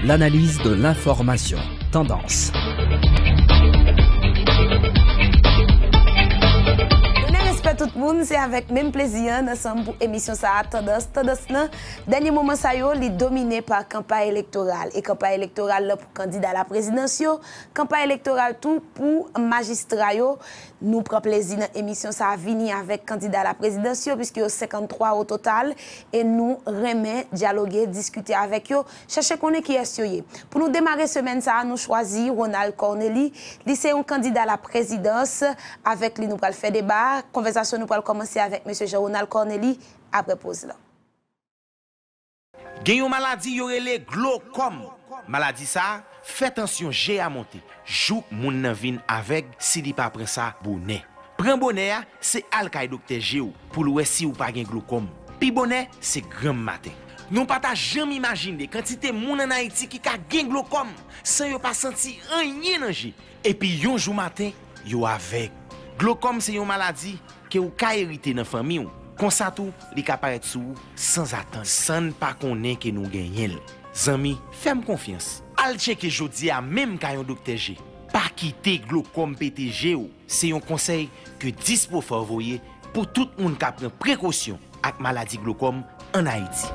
L'analyse de l'information. Tendance. Tout le monde, c'est avec même plaisir ensemble pour l'émission ça Tendance. Tendance, dernier moment ça yo, li dominé par campagne électorale et campagne électorale là pour candidat à la présidence, campagne électorale tout pour magistrat yo. Nous prenons plaisir dans l'émission ça venir avec candidat à la présidence puisque yo 53 au total et nous remet dialoguer, discuter avec eux, chercher connaître qui est yo. Pour nous démarrer semaine ça, nous choisi Ronald Corneli, lui c'est un candidat à la présidence avec lui nous pral faire débat, conversation nous allons commencer avec M. Jean-Ronald Corneli après pause là. Gen yon maladie yon rele glaucome. Maladie ça, fait tension G à monter. Jou moun nan vin avec si li pa pren ça bonnet. Pren bonnet c'est alkay docteur G ou pour louer si ou pas gen glaucome. Pi bonnet c'est grand matin. Non pas ta jamais imaginer quantité moun en Haïti qui ka gen glaucome sans yo pas senti rien nan G. Et puis yon jou matin yo avec. Glaucome c'est une maladie que ou ka hérité dans famille ou. Kon sa tout, li ka paraît sou sans attendre. Sans pas connaît que nous gagnel. Zami, fais-moi confiance. Al checker jodi a même ka yon docteur G. Pas quitter glaucome PTG ou. C'est un conseil que Dispo faut envoyer pour tout le monde qui prend précaution avec maladie glaucome en Haïti.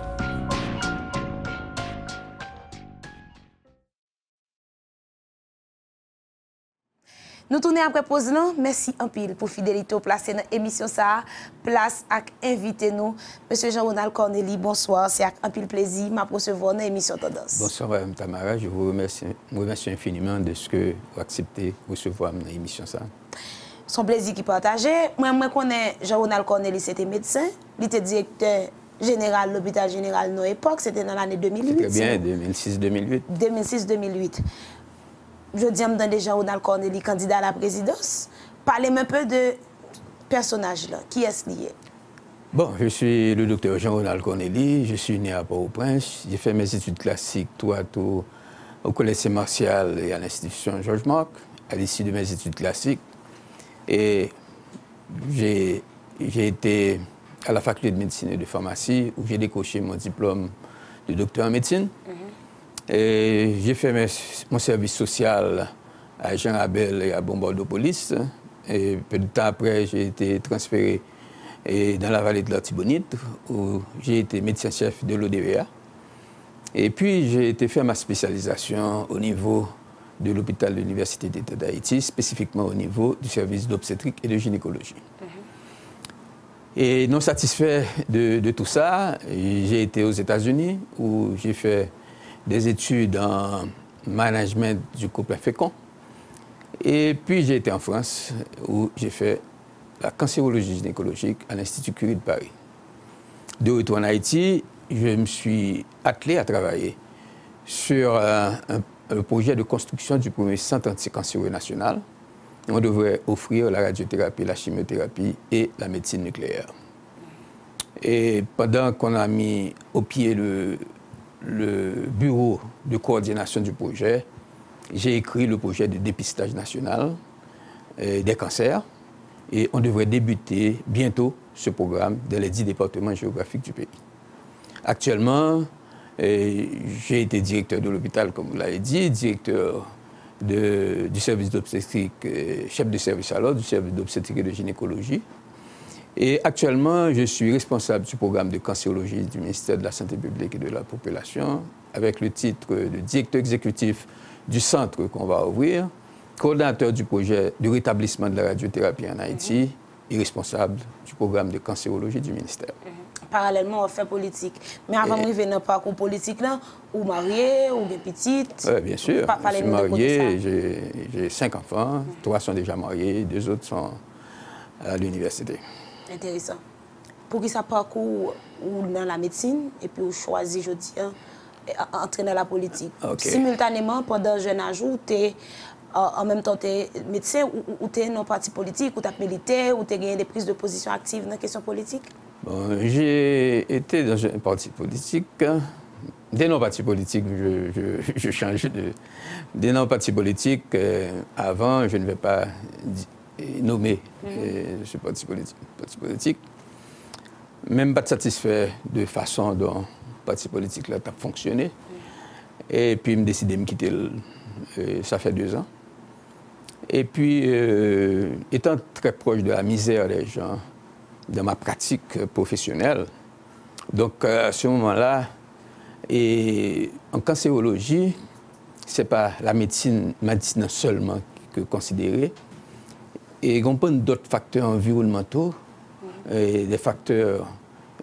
Nous tournons après pause là. Merci en pile pour fidélité placée dans l'émission ça. Place à inviter nous. Monsieur Jean-Ronald Corneli, bonsoir. C'est un pile plaisir de recevoir dans l'émission Tendance. Bonsoir Mme Tamara. Je vous remercie infiniment de ce que vous acceptez de recevoir dans l'émission ça. Son plaisir qui partagé. Moi, je connais Jean-Ronald Corneli, c'était médecin. Il était directeur général de l'hôpital général de l'époque. C'était dans l'année 2008. Très bien, 2006-2008. 2006-2008. Je dis à Jean-Ronald Corneli, candidat à la présidence. Parlez-moi un peu de personnage là. Qui est-ce lié? Bon, je suis le docteur Jean-Ronald Corneli. Je suis né à Port-au-Prince. J'ai fait mes études classiques tout à tout au Collège Saint-Martial et à l'Institution Georges Marc. À l'issue de mes études classiques. Et j'ai été à la faculté de médecine et de pharmacie où j'ai décroché mon diplôme de docteur en médecine. Et j'ai fait mon service social à Jean Rabel et à Bombardeau Police. Et peu de temps après, j'ai été transféré dans la vallée de l'Artibonite, où j'ai été médecin-chef de l'ODVA. Et puis, j'ai été faire ma spécialisation au niveau de l'hôpital de l'Université d'État d'Haïti, spécifiquement au niveau du service d'obstétrique et de gynécologie. Et non satisfait de tout ça, j'ai été aux États-Unis, où j'ai fait des études en management du couple fécond. Et puis j'ai été en France où j'ai fait la cancérologie gynécologique à l'Institut Curie de Paris. De retour en Haïti, je me suis attelé à travailler sur un projet de construction du premier centre anticancéreux national. On devrait offrir la radiothérapie, la chimiothérapie et la médecine nucléaire. Et pendant qu'on a mis au pied le bureau de coordination du projet, j'ai écrit le projet de dépistage national des cancers et on devrait débuter bientôt ce programme dans les 10 départements géographiques du pays. Actuellement, j'ai été directeur de l'hôpital, comme vous l'avez dit, directeur du service d'obstétrique, chef de service à l'ordre, du service d'obstétrique et de gynécologie. Et actuellement, je suis responsable du programme de cancérologie du ministère de la Santé publique et de la Population, avec le titre de directeur exécutif du centre qu'on va ouvrir, coordinateur du projet de rétablissement de la radiothérapie en Haïti et responsable du programme de cancérologie du ministère. Parallèlement, on fait politique. Mais avant de venir dans le parcours politique, là, ou marié, ou bien petite. Oui, bien sûr. Je suis marié, j'ai 5 enfants, 3 sont déjà mariés, 2 autres sont à l'université. Intéressant. Pour qui ça parcours ou dans la médecine et puis vous choisissez aujourd'hui entrer dans la politique. Simultanément, pendant un jeune âge, en même temps, tu es médecin ou tu es dans un parti politique, ou tu as militaire, ou tu as gagné des prises de position actives dans la question politique? Bon, j'ai été dans un parti politique. Dès nos partis politiques, je change de... Dès nos partis politiques, avant, je ne vais pas nommer ce parti politique. Même pas satisfait de façon dont le parti politique là a fonctionné. Et puis, je me décidé de me quitter, ça fait 2 ans. Et puis, étant très proche de la misère des gens, dans ma pratique professionnelle, donc à ce moment-là, en cancérologie, ce n'est pas la médecine seulement que considérée. Et on prend d'autres facteurs environnementaux, des facteurs,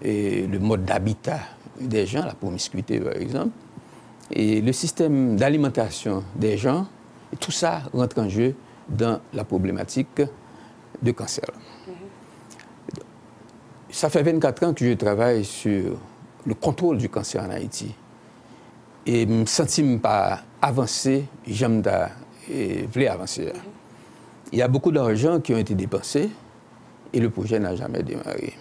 le mode d'habitat des gens, la promiscuité par exemple, et le système d'alimentation des gens, et tout ça rentre en jeu dans la problématique de cancer. Ça fait 24 ans que je travaille sur le contrôle du cancer en Haïti. Et je me sens pas avancer, j'aime voulais avancer. Il y a beaucoup d'argent qui ont été dépensés et le projet n'a jamais démarré.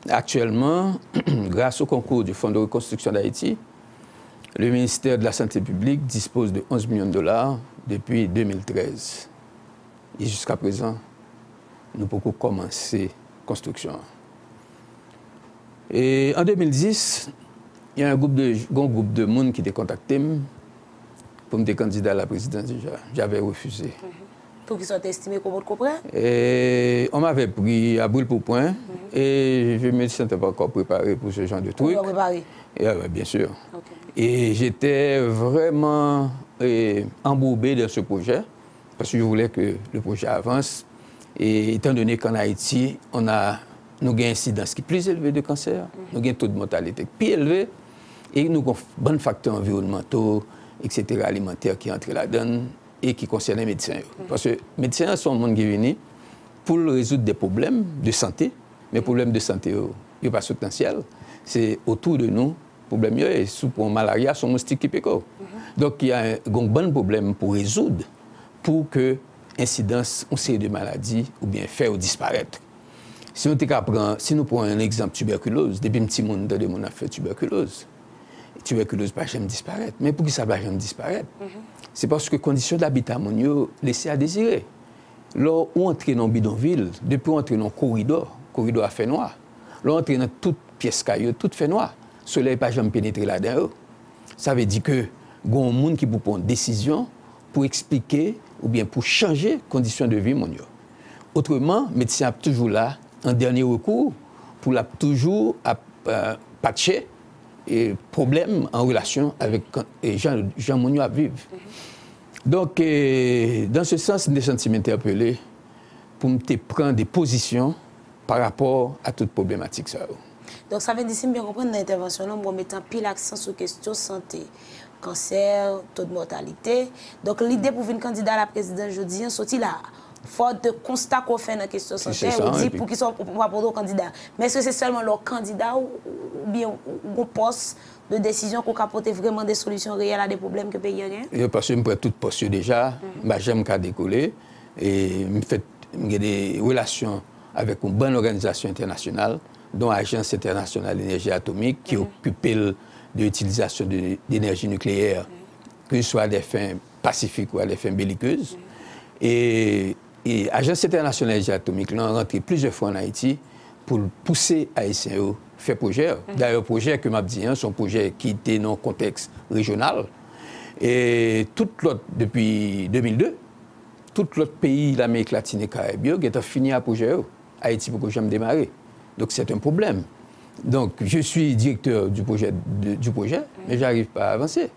Actuellement, grâce au concours du Fonds de reconstruction d'Haïti, le ministère de la Santé publique dispose de 11 millions de dollars depuis 2013. Et jusqu'à présent, nous pouvons commencer la construction. Et en 2010, il y a un groupe de monde qui t'a contacté pour me candidat à la présidence déjà. J'avais refusé. Pour qu'ils soient estimés comme votre copain? Et on m'avait pris à brûle pour point et je ne me sentais pas encore préparé pour ce genre de truc. Préparé? Bien sûr. Okay. Et j'étais vraiment embourbé dans ce projet parce que je voulais que le projet avance. Et étant donné qu'en Haïti, nous avons une incidence qui est plus élevée de cancer, nous avons un taux de mortalité plus élevé et nous avons de bons facteurs environnementaux, etc., alimentaires qui entrent là-dedans et qui concernent les médecins. Parce que les médecins sont un monde qui vient pour résoudre des problèmes de santé, mais les problèmes de santé, ils ne sont pas substantiels. C'est autour de nous, les problèmes, et sous pour malaria, sont moustiques qui piquent. Donc il y a un bon problème pour résoudre, pour que l'incidence, on sait de maladies, ou bien faire disparaître. Si nous prenons un exemple tuberculose, depuis un petit monde, on a fait tuberculose. Tuberculose ne va jamais disparaître. Mais pour que ça ne va jamais disparaître, c'est parce que les conditions d'habitat mondiaux laissent à désirer. Là, on entre dans un bidonville, depuis on entre dans un corridor a fait noir. Là, on entre dans toute pièce caillou, tout fait noir. Le soleil n'a pas jamais pénétré là-dedans. Ça veut dire que il y a un monde qui peut prendre une décision pour expliquer ou bien pour changer les conditions de vie mondiaux. Autrement, le médecin est toujours là, en dernier recours, pour toujours patcher et problèmes en relation avec les gens mondiaux à vivre. Donc, dans ce sens, je me sens interpellé pour me prendre des positions par rapport à toute problématique. Ça. Donc, ça veut dire, si je bien comprendre l'intervention, nous mettons pile l'accent sur la question de santé, cancer, taux de mortalité. Donc, l'idée pour venir candidat à la présidence, je dis, sorti là. Faute de constat qu'on fait dans la question de santé, on dit pour qu'ils soient pour candidat. Mais est-ce que c'est seulement leur candidat ou bien un poste de décision qu'on apporte vraiment des solutions réelles à des problèmes que le pays a? Parce que je prends toute poste déjà, j'aime qu'à décoller et j'ai des relations avec une bonne organisation internationale, dont l'Agence internationale d'énergie atomique, qui occupe de l'utilisation d'énergie nucléaire, que ce soit à des fins pacifiques ou à des fins belliqueuses. Et l'Agence internationale d'énergie atomique a rentré plusieurs fois en Haïti pour pousser Haïtiens à faire projet. D'ailleurs, le projet que m'a dit, c'est un projet qui était dans un contexte régional. Et depuis 2002, tout l'autre pays de l'Amérique latine et Caraïbe qui a fini à projet. Haïti pour que j'aime démarrer. Donc c'est un problème. Donc je suis directeur du projet, mais je n'arrive pas à avancer.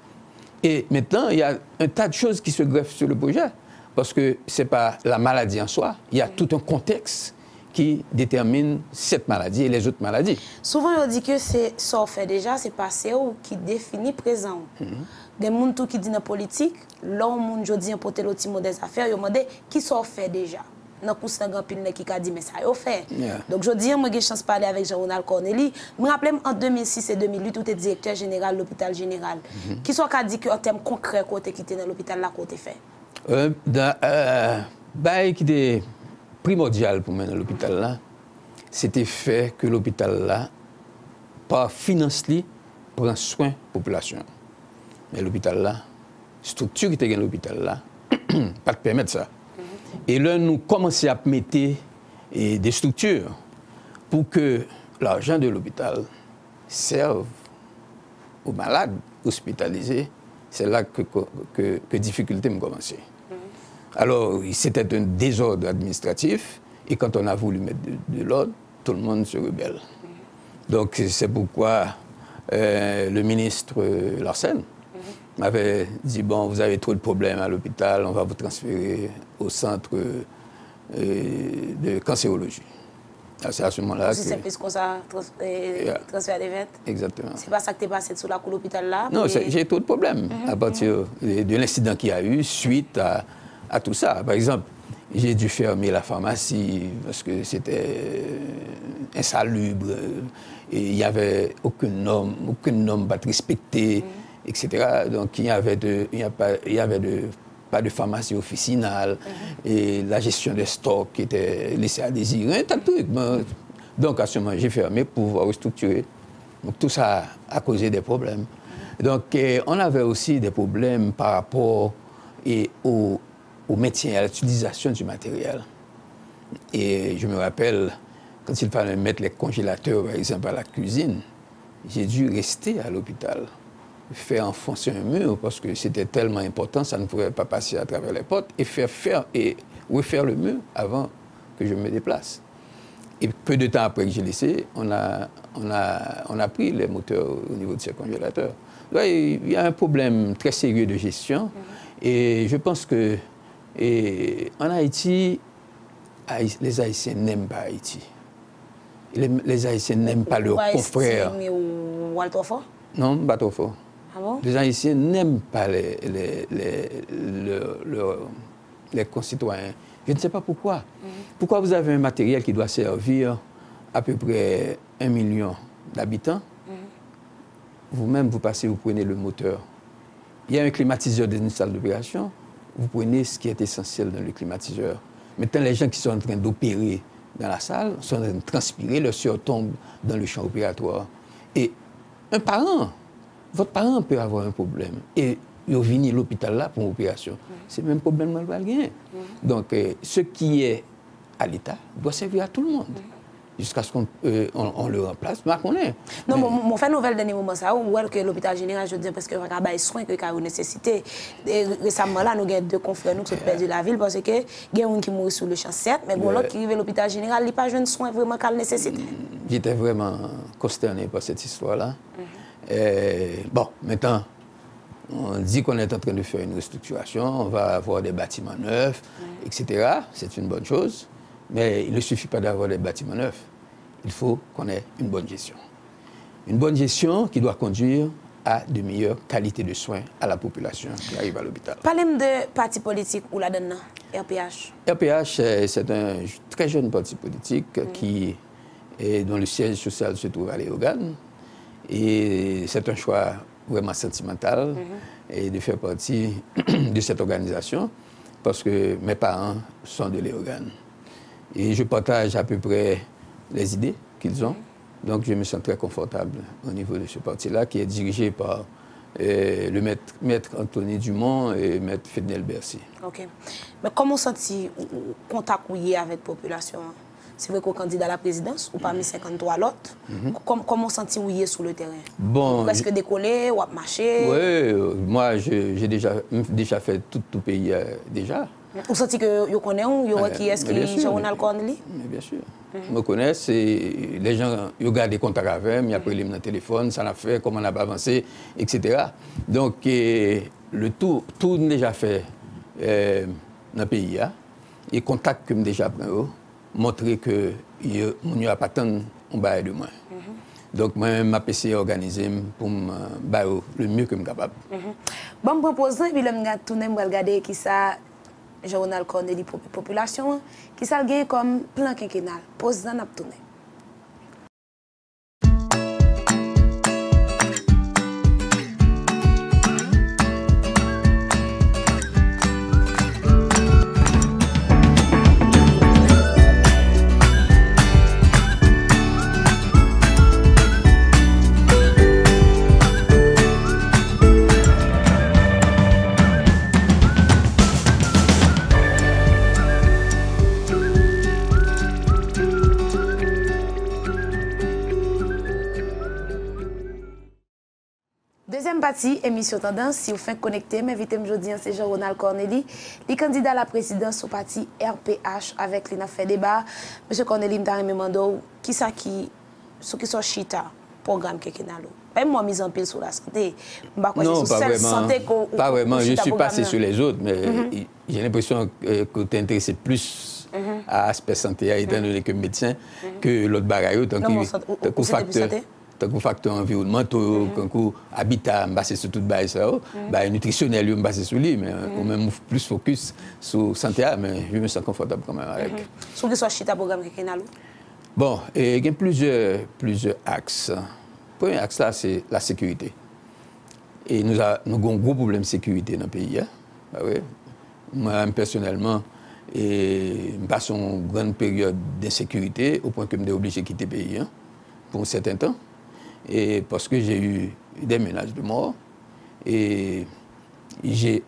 Et maintenant, il y a un tas de choses qui se greffent sur le projet. Parce que ce n'est pas la maladie en soi, il y a tout un contexte qui détermine cette maladie et les autres maladies. Souvent, on dit que c'est ça fait déjà, c'est passé ou qui définit présent. Des gens qui disent dans la politique, là, on dit un pote l'autre mot des affaires, ils demandent qui ça fait déjà. Dans le cours de pile qui a dit mais ça a fait. Donc je dis moi j'ai chance de parler avec Jean-Ronald Corneli. Je me rappelle en 2006 et 2008 tout est directeur général de l'hôpital général. Qui soit qu'a dit que en termes concrets côté qui était dans l'hôpital là côté fait. Qui était primordial pour moi dans l'hôpital là, c'était fait que l'hôpital là par finance prend soin de la population. Mais l'hôpital là, structure qui était dans l'hôpital là, pas de permettre ça. Et là, nous commençons à mettre des structures pour que l'argent de l'hôpital serve aux malades hospitalisés, c'est là que difficulté me commençait. Alors, c'était un désordre administratif, et quand on a voulu mettre de l'ordre, tout le monde se rebelle. Donc, c'est pourquoi le ministre Larsen m'avait dit, bon, vous avez trop de problèmes à l'hôpital, on va vous transférer au centre de cancérologie. C'est à ce moment-là que... C'est plus comme ça, transfert des vêtements. Exactement. C'est pas ça que tu es passé sous la cour de l'hôpital là? Non, j'ai trop de problèmes à partir de l'incident qu'il y a eu suite à tout ça. Par exemple, j'ai dû fermer la pharmacie parce que c'était insalubre et il n'y avait aucune norme pas respectée, etc. Donc il n'y avait pas de pharmacie officinale et la gestion des stocks qui était laissée à désirer, un tas de trucs. Donc à ce moment, j'ai fermé pour pouvoir restructurer. Donc tout ça a causé des problèmes. Donc on avait aussi des problèmes par rapport au maintien et à l'utilisation du matériel. Et je me rappelle, quand il fallait mettre les congélateurs, par exemple, à la cuisine, j'ai dû rester à l'hôpital, faire enfoncer un mur, parce que c'était tellement important, ça ne pouvait pas passer à travers les portes, et refaire le mur avant que je me déplace. Et peu de temps après que j'ai laissé, on a pris les moteurs au niveau de ces congélateurs. Là, il y a un problème très sérieux de gestion, et je pense que en Haïti, les Haïtiens n'aiment pas Haïti. Les Haïtiens n'aiment pas leurs confrères. Non, pas trop fort. Ah bon? Les Haïtiens n'aiment pas les concitoyens. Je ne sais pas pourquoi. Pourquoi vous avez un matériel qui doit servir à peu près 1 million d'habitants? Vous-même, vous passez, vous prenez le moteur. Il y a un climatiseur dans une salle d'opération. Vous prenez ce qui est essentiel dans le climatiseur. Maintenant, les gens qui sont en train d'opérer dans la salle sont en train de transpirer, leur sueur tombe dans le champ opératoire. Et un parent, votre parent peut avoir un problème. Et il vient à l'hôpital là pour une opération. C'est le même problème dans le Valgain. Donc, ce qui est à l'État doit servir à tout le monde. Jusqu'à ce qu'on le remplace, mais on connaît. Non, mon fait nouvelle dernier moment ça, où que l'hôpital général, je dis parce que il y a des soins que y a nécessité. Récemment là, nous avons 2 confrères nous qui sont perdus la ville parce que il y a un qui mourut sur le champ, certes, mais l'autre qui arrive à l'hôpital général, il n'a pas de soins vraiment qu'à nécessité. J'étais vraiment consterné par cette histoire-là. Bon, maintenant, on dit qu'on est en train de faire une restructuration, on va avoir des bâtiments neufs, etc. C'est une bonne chose. Mais il ne suffit pas d'avoir des bâtiments neufs. Il faut qu'on ait une bonne gestion. Une bonne gestion qui doit conduire à de meilleures qualités de soins à la population qui arrive à l'hôpital. Parlez-moi de parti politique ou la donne, RPH. RPH, c'est un très jeune parti politique dont le siège social se trouve à Léogane. Et c'est un choix vraiment sentimental de faire partie de cette organisation parce que mes parents sont de Léogane. Et je partage à peu près les idées qu'ils ont. Donc, je me sens très confortable au niveau de ce parti-là, qui est dirigé par le maître Anthony Dumont et maître Fidel Bercy. OK. Mais comment senti contact avec la population? C'est vrai qu'on candidat à la présidence, ou parmi 53 l'autre. Comment senti vous sur le terrain? Bon, presque décollé, ou marché? Oui, moi, j'ai déjà fait tout le pays déjà. Vous sentez que vous connaissez qui est-ce qui Jean-Ronald Corneli? Bien sûr. Je me connais, les gens ils gardent des contacts avec moi, ils appellent mon téléphone, ça n'a fait, comment on a avancé, etc. Donc, tout déjà fait dans le pays, et contact que j'ai déjà pris, montrer que il n'y a pas tant de bail de moi. Donc, moi, je essayé d'organiser pour me le mieux que je suis capable. Bon, je propose, et puis je vais regarder qui ça. Jean-Ronald Corneli pour la population, qui s'est gagné comme plan quinquennal. Pose dans la tournée. Deuxième partie, émission Tendance. Si vous faites connecter, m'invitez aujourd'hui, c'est Jean-Ronald Corneli, le candidat à la présidence au parti RPH avec les fait débat. Monsieur Corneli, je me demande qui ça qui sont chita programme qui est là. Même moi, mise en pile sur la santé. Non, pas vraiment. Je suis passé sur les autres, mais j'ai l'impression que tu es intéressé plus à l'aspect santé, étant donné que médecin, que l'autre bagaille, tant que facteur environnemental, tant habitat, basé sur tout ça, nutritionnel, basé sur lui, mais on même plus focus sur santé, mais je me sens confortable quand même avec. Sur ce chita programme qui est là. Bon, il y a plusieurs axes. Le premier axe là, c'est la sécurité. Et nous avons un gros problème de sécurité dans le pays. Hein? Moi, personnellement, je passe une grande période d'insécurité au point que je suis obligé de quitter le pays pour un certain temps. Et parce que j'ai eu des menaces de mort. Et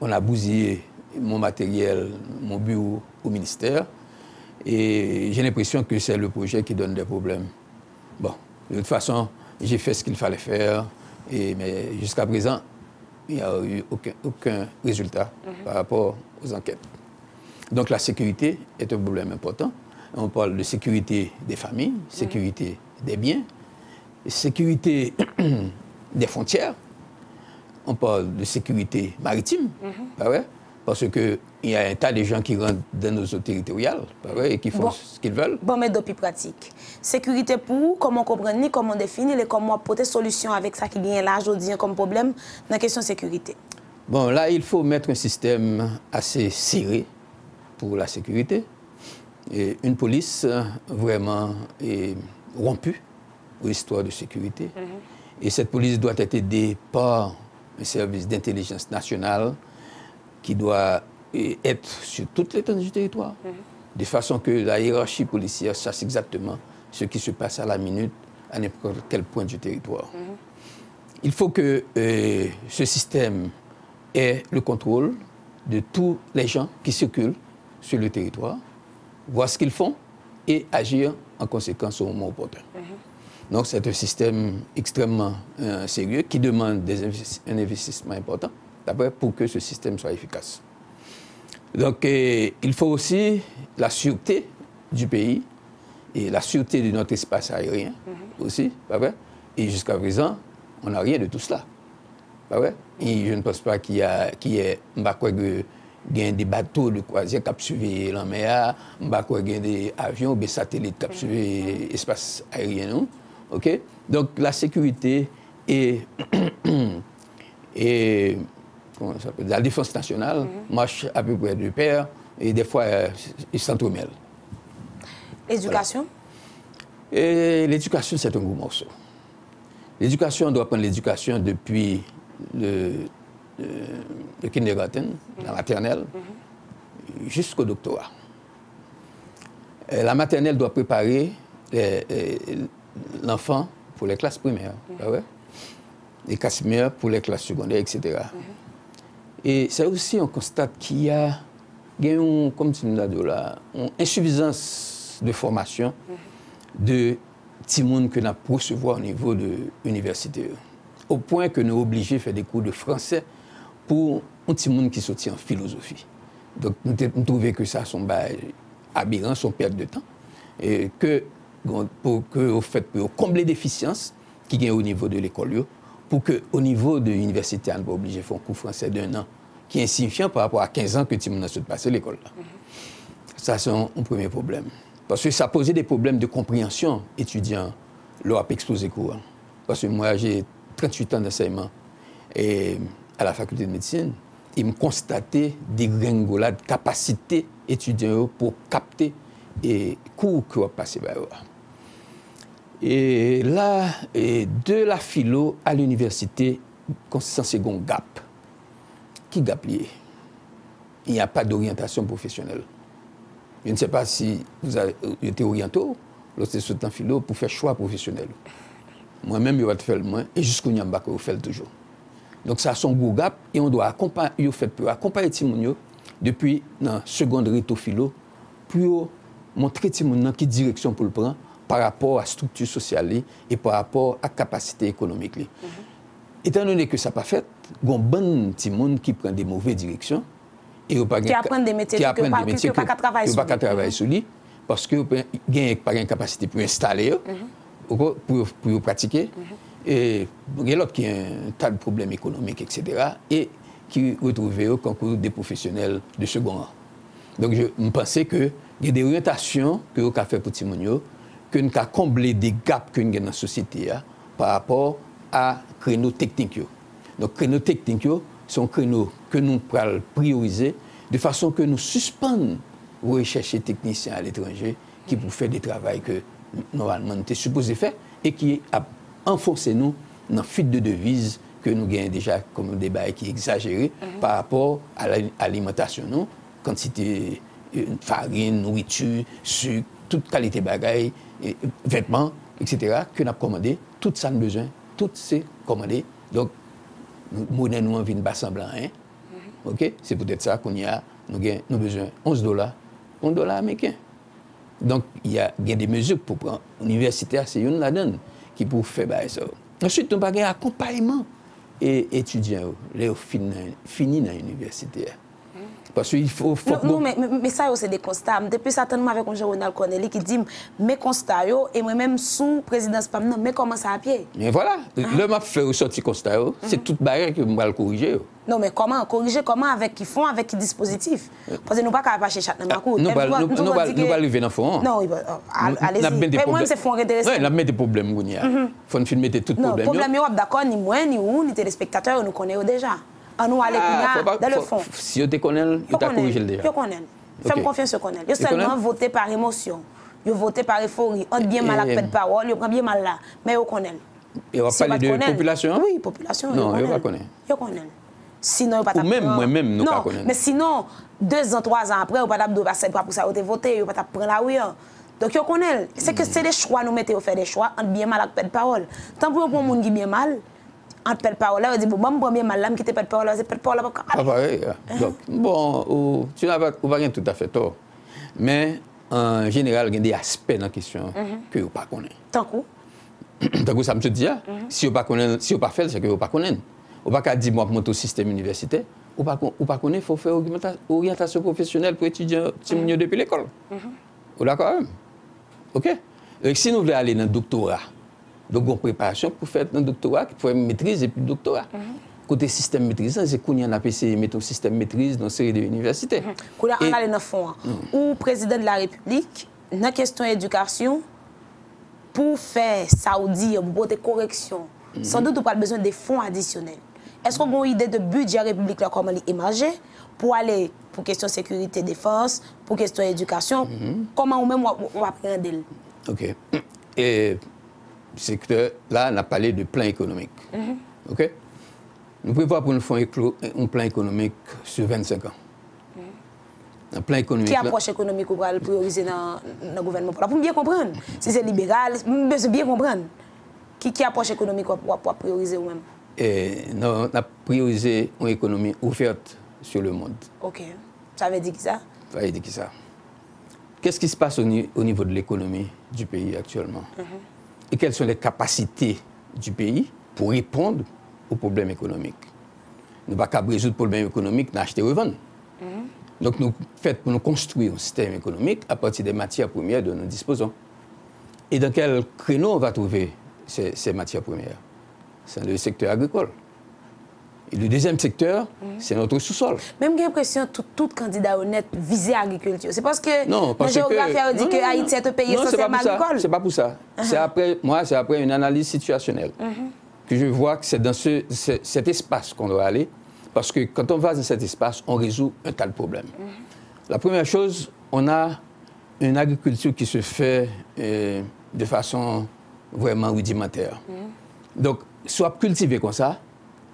on a bousillé mon matériel, mon bureau au ministère. Et j'ai l'impression que c'est le projet qui donne des problèmes. Bon, de toute façon, j'ai fait ce qu'il fallait faire, mais jusqu'à présent, il n'y a eu aucun résultat par rapport aux enquêtes. Donc la sécurité est un problème important. On parle de sécurité des familles, sécurité des biens, sécurité des frontières. On parle de sécurité maritime, parce qu'il y a un tas de gens qui rentrent dans nos eaux territoriales et qui font ce qu'ils veulent. Bon, mais depuis pratique. Sécurité pour, comment comprendre, comment définir et comment apporter solution avec ça qui vient là aujourd'hui comme problème dans la question de sécurité. Bon, là, il faut mettre un système assez serré pour la sécurité. Et une police vraiment rompue aux histoires de sécurité. Et cette police doit être aidée par un service d'intelligence nationale qui doit être sur toute l'étendue du territoire, de façon que la hiérarchie policière sache exactement ce qui se passe à la minute, à n'importe quel point du territoire. Il faut que ce système ait le contrôle de tous les gens qui circulent sur le territoire, voir ce qu'ils font et agir en conséquence au moment opportun. Donc c'est un système extrêmement sérieux qui demande un investissement important pour que ce système soit efficace. Donc, il faut aussi la sûreté du pays et la sûreté de notre espace aérien aussi, pas vrai? Et jusqu'à présent, on n'a rien de tout cela. Pas vrai? Et je ne pense pas qu'il y ait des bateaux de croisière qui suivent la mer, des avions ou des satellites qui suivent l'espace aérien. Okay? Donc, la sécurité et la défense nationale marche à peu près de pair et des fois ils s'entremêlent. L'éducation? Voilà. L'éducation, c'est un gros morceau. L'éducation, on doit prendre l'éducation depuis le kindergarten, la maternelle, jusqu'au doctorat. La maternelle doit préparer l'enfant pour les classes primaires, les classes primaires pour les classes secondaires, etc. Et c'est aussi, on constate qu'il y a une insuffisance de formation de petits monde que nous recevons au niveau de l'université. Au point que nous sommes obligés de faire des cours de français pour un petit monde qui sortit en philosophie. Donc nous trouvons que ça sont aberrants, sont perte de temps. Et que pour combler des déficiences qui y a au niveau de l'école, pour qu'au niveau de l'université, on ne soit pas obligé de faire un cours français d'1 an, qui est insignifiant par rapport à 15 ans que tu as passé l'école. Ça, c'est un premier problème. Parce que ça posait des problèmes de compréhension étudiants, leur a explosé courant. Parce que moi, j'ai 38 ans d'enseignement à la faculté de médecine, ils me constataient des gringolades de capacité étudiants pour capter les cours qu'on a passé par eux. Et là, de la philo à l'université, c'est un gap. Qui gap lié? Il n'y a pas d'orientation professionnelle. Je ne sais pas si vous avez été orienté lorsque vous êtes en philo pour faire choix professionnel. Moi-même, je vais faire le moins et jusqu'au Nyamba, je fais toujours. Donc, ça a son gros gap et on doit accompagner les gens depuis la seconde rito philo pour montrer les gens qui direction pour le prendre par rapport à la structure sociale et par rapport à la capacité économique. étant donné que ça n'a pas fait, il y a un bon petit monde qui prend des mauvaises directions. Qui apprennent des métiers qui n'ont pas de travail sur lui. Parce qu'il n'y a pas de capacité pour installer, pour pratiquer. Et il y a l'autre qui a un tas de problèmes économiques, etc. Et qui retrouvent au concours des professionnels de second rang. Donc, je pensais qu'il y a des orientations que nous avons fait pour Timonio, que nous avons comblé des gaps que nous avons dans la société par rapport à créneaux techniques. Donc, créneaux techniques sont créneaux que nous pouvons prioriser de façon que nous suspendons rechercher techniciens à l'étranger qui pour faire des travaux que normalement nous étions supposés faire et qui a enfoncé nous dans la fuite de devises que nous gagnons déjà comme un débat qui est exagéré par rapport à l'alimentation, non? Quantité farine, nourriture, sucre, toute qualité de bagaille, vêtements, etc. que nous avons commandé, tout ça nous besoin, tout c'est commandé. Donc, monnaie nous envie de bas semblant, hein? OK? C'est peut-être ça qu'on y a, nous avons besoin $11. $1 américain. Donc, il y a des mesures pour prendre. L'université, c'est une là-dedans qui peut faire ça. Ensuite, nous avons un accompagnement et étudiants, les finis dans l'université. Parce qu'il faut non, mais ça, c'est des constats. Depuis certainement avec un journal Corneli qui dit mes constats, et moi-même sous présidence PAM, mais comment ça à pied? Mais voilà, le m'a fait ressortir constat, c'est toute barrière que je vais le corriger. Non, mais comment corriger? Comment avec qui font, avec qui dispositif? Parce que nous ne pouvons pas passer chaque coup. Nous allons arriver dans le fond. Non, allez-y. Moi, c'est fond intéressant. Oui, il y a des problèmes. Il faut filmer tout problème. Non, problème, d'accord, ni moi, ni vous, ni téléspectateurs, nous connaissons déjà. Nous allons dans le fond. Si vous connaissez, vous avez corrigé déjà. Je connais. Fais-moi confiance, je connais. Je seulement voté par émotion. Je voté par euphorie. On bien mal à de parole, je prends bien mal là. Mais je connais. Et on va parler de population? Oui, population. Non, je ne connais. Je connais. Sinon, ou même moi-même, nous ne connaissons. Mais sinon, 2 ans, 3 ans après, on ne peut pas passer pour ça, on voté, on ne peut pas prendre la rue. Donc, je connais. C'est que c'est des choix, nous mettons, on fait des choix, on bien mal à de parole. Tant pour un monde qui bien mal, on pèle parole là, on dit bon, moi premier mal là, me quitter pèle parole là, c'est pèle parole là. Ah pareil. Donc bon, tu n'as pas rien tout à fait tort. Mais en général, il y a des aspects dans la question que vous pas connaissez. Tant coup. Tant que ça me dit si vous pas connaissez, si vous pas fait, c'est que vous pas connaissez. Vous pas dire moi monter au système universitaire, ou pas connaître, faut faire orientation professionnelle pour étudier depuis l'école. Vous d'accord? OK. Donc si nous voulons aller dans le doctorat, donc, on préparation pour faire un doctorat, pour faire une maîtrise et puis le doctorat. Côté système maîtrise, c'est qu'on y a appelé mettre un système maîtrise dans une série d'universités. On a allé dans le fond. Ou président de la République, dans la question d'éducation, pour faire Saoudi, pour des corrections, sans doute, on n'a pas besoin de fonds additionnels. Est-ce qu'on a une idée de budget République, là, comment émerger pour aller pour question sécurité, défense, pour question éducation, comment même on va prendre? OK. Et c'est que là, on a parlé de plan économique. OK? Nous prévoyons pour nous faire un plan économique sur 25 ans. Un plan économique. Qui approche économique qu'on va prioriser dans le gouvernement? Pour bien comprendre. Si c'est libéral, on veut bien comprendre. Qui approche économique qu'on va prioriser ou même? On a priorisé une économie ouverte sur le monde. OK. Ça veut dire qui ça? Ça veut dire qui ça? Qu'est-ce qui se passe au niveau de l'économie du pays actuellement? Et quelles sont les capacités du pays pour répondre aux problèmes économiques. Nous ne pouvons pas résoudre le problème économique, nous acheter et revendre. Donc, nous faisons pour nous construire un système économique à partir des matières premières dont nous disposons. Et dans quel créneau on va trouver ces matières premières? C'est le secteur agricole. Et le deuxième secteur, c'est notre sous-sol. Même j'ai l'impression que tout candidat honnête visait l'agriculture. C'est parce que la géographie a dit que Haïti est un pays essentiellement agricole. Ce n'est pas pour ça. C'est après une analyse situationnelle que je vois que c'est dans cet espace qu'on doit aller. Parce que quand on va dans cet espace, on résout un tas de problèmes. La première chose, on a une agriculture qui se fait de façon vraiment rudimentaire. Donc, soit cultiver comme ça,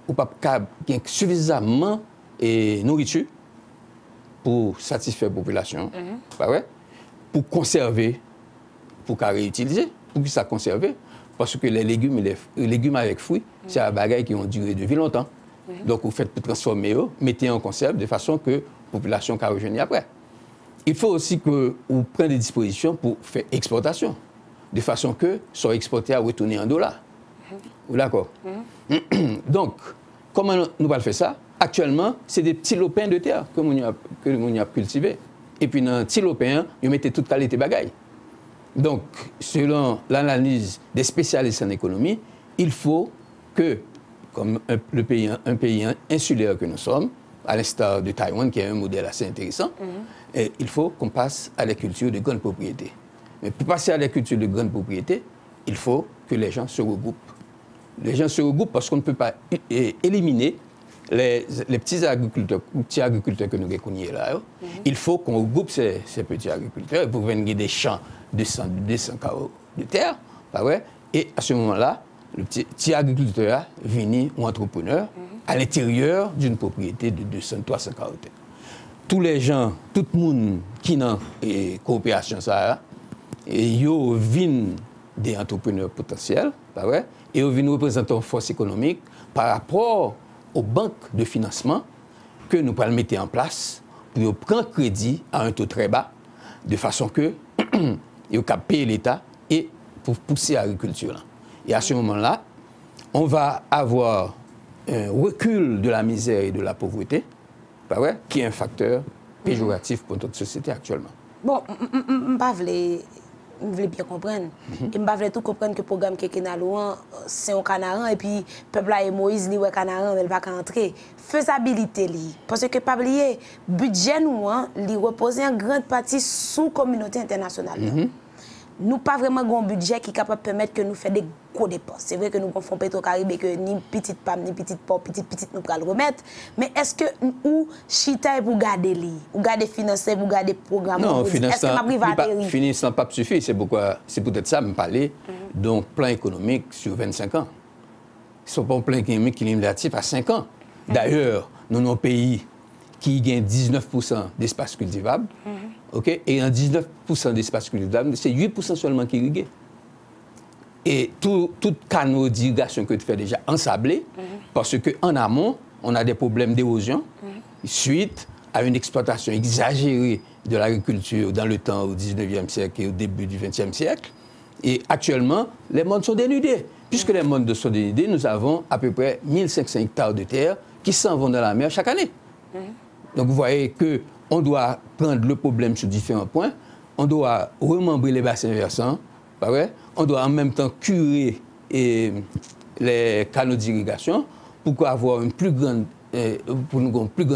ou pas qu'il y ait suffisamment de nourriture pour satisfaire la population, pas vrai? Pour conserver, pour réutiliser, pour que ça conserve. Parce que les légumes avec fruits, c'est un bagage qui ont duré de vie longtemps. Donc, vous faites transformer, mettez en conserve de façon que la population peut rejoindre après. Il faut aussi que vous preniez des dispositions pour faire exportation, de façon que soit exporté à retourner en dollars. D'accord. Donc, comment nous allons faire ça? Actuellement, c'est des petits lopins de terre que nous avons cultivés. Et puis, dans les petits lopins, ils mettent toute qualité de bagaille. Donc, selon l'analyse des spécialistes en économie, il faut que, comme un pays insulaire que nous sommes, à l'instar de Taïwan, qui est un modèle assez intéressant, il faut qu'on passe à la culture de grande propriété. Mais pour passer à la culture de grande propriété, il faut que les gens se regroupent. Les gens se regroupent parce qu'on ne peut pas éliminer les petits agriculteurs que nous reconnaissons là. Il faut qu'on regroupe ces petits agriculteurs pour venir des champs de 200 carreaux de terre. Pas vrai? Et à ce moment-là, le petit agriculteur vient ou entrepreneur à l'intérieur d'une propriété de 200-300 carreaux de terre. Tous les gens, tout le monde qui dans la coopération, ils viennent des entrepreneurs potentiels, pas vrai? Et ils viennent représenter une force économique par rapport aux banques de financement que nous pouvons mettre en place pour prendre crédit à un taux très bas, de façon que ils peuvent payer l'État et pour pousser l'agriculture. Et à ce moment-là, on va avoir un recul de la misère et de la pauvreté, pas vrai, qui est un facteur péjoratif pour notre société actuellement. Bon, je voulais bien comprendre. Et je voulais tout comprendre que le programme qui est c'est un canaran et puis le peuple et Moïse, il est canaran, mais il va pas entrer. Faisabilité, parce que pas oublier, le budget nous, il repose en grande partie sous la communauté internationale. Nous pas vraiment un budget qui est capable de permettre que nous fassions des gros dépenses. C'est vrai que nous faisons Petro-Caraïbe et que ni petite pam, ni petite pop, petite nous pouvons le remettre. Mais est-ce que nous, chita pour garder les, ou garder financer, pour garder programme? Non, financement pas suffit. C'est peut-être ça, me parler d'un plan économique sur 25 ans. Ce ne sont pas un plan économique qui est limitatif à 5 ans. D'ailleurs, nous avons un pays qui gagne 19% d'espace cultivable. Okay? Et en 19% d'espace cultivable, c'est 8% seulement qui est irrigué. Et tout canal d'irrigation que tu fais déjà ensablé, parce qu'en amont, on a des problèmes d'érosion suite à une exploitation exagérée de l'agriculture dans le temps au 19e siècle et au début du 20e siècle. Et actuellement, les mondes sont dénudés. Puisque les mondes sont dénudés, nous avons à peu près 1500 hectares de terre qui s'en vont dans la mer chaque année. Donc vous voyez qu'on doit prendre le problème sur différents points. On doit remembrer les bassins versants, pas vrai? On doit en même temps curer les canaux d'irrigation pour avoir un plus grand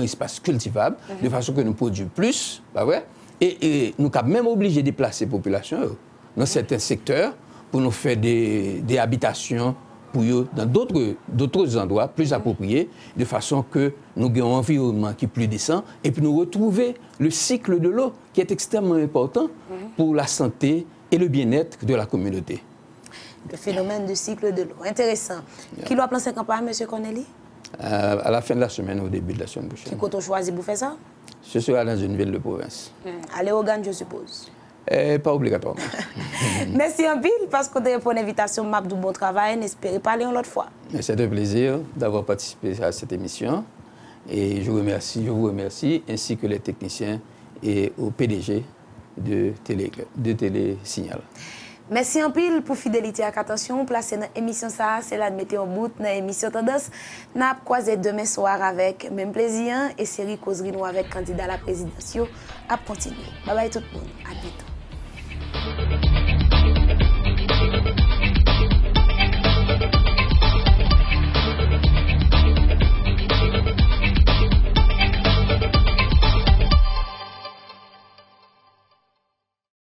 espace cultivable, de façon que nous produisons plus, pas vrai? Et nous sommes même obligés de déplacer la population dans certains secteurs pour nous faire des habitations pour eux dans d'autres endroits plus appropriés, de façon que nous ayons un environnement qui est plus décent et puis nous retrouver le cycle de l'eau qui est extrêmement important pour la santé et le bien-être de la communauté. Le phénomène du cycle de l'eau. Intéressant. Qui doit lancer campagne, M. Corneli? À la fin de la semaine, au début de la semaine prochaine. Qui compte choisir pour faire ça? Je serai dans une ville de province. Allez au Gane, je suppose. Pas obligatoirement. Merci un pile parce qu'on a répondu à l'invitation map du bon travail. N'espérez pas aller une autre fois. C'est un plaisir d'avoir participé à cette émission. Et je vous remercie, ainsi que les techniciens et au PDG de Télésignal. Merci un pile pour fidélité et attention. Placez dans l'émission ça, c'est là de mettre en bout dans l'émission Tendance. Nous allons croiser demain soir avec même plaisir et série causerie nous avec candidat à la présidentielle à continuer. Bye bye tout le monde. À bientôt.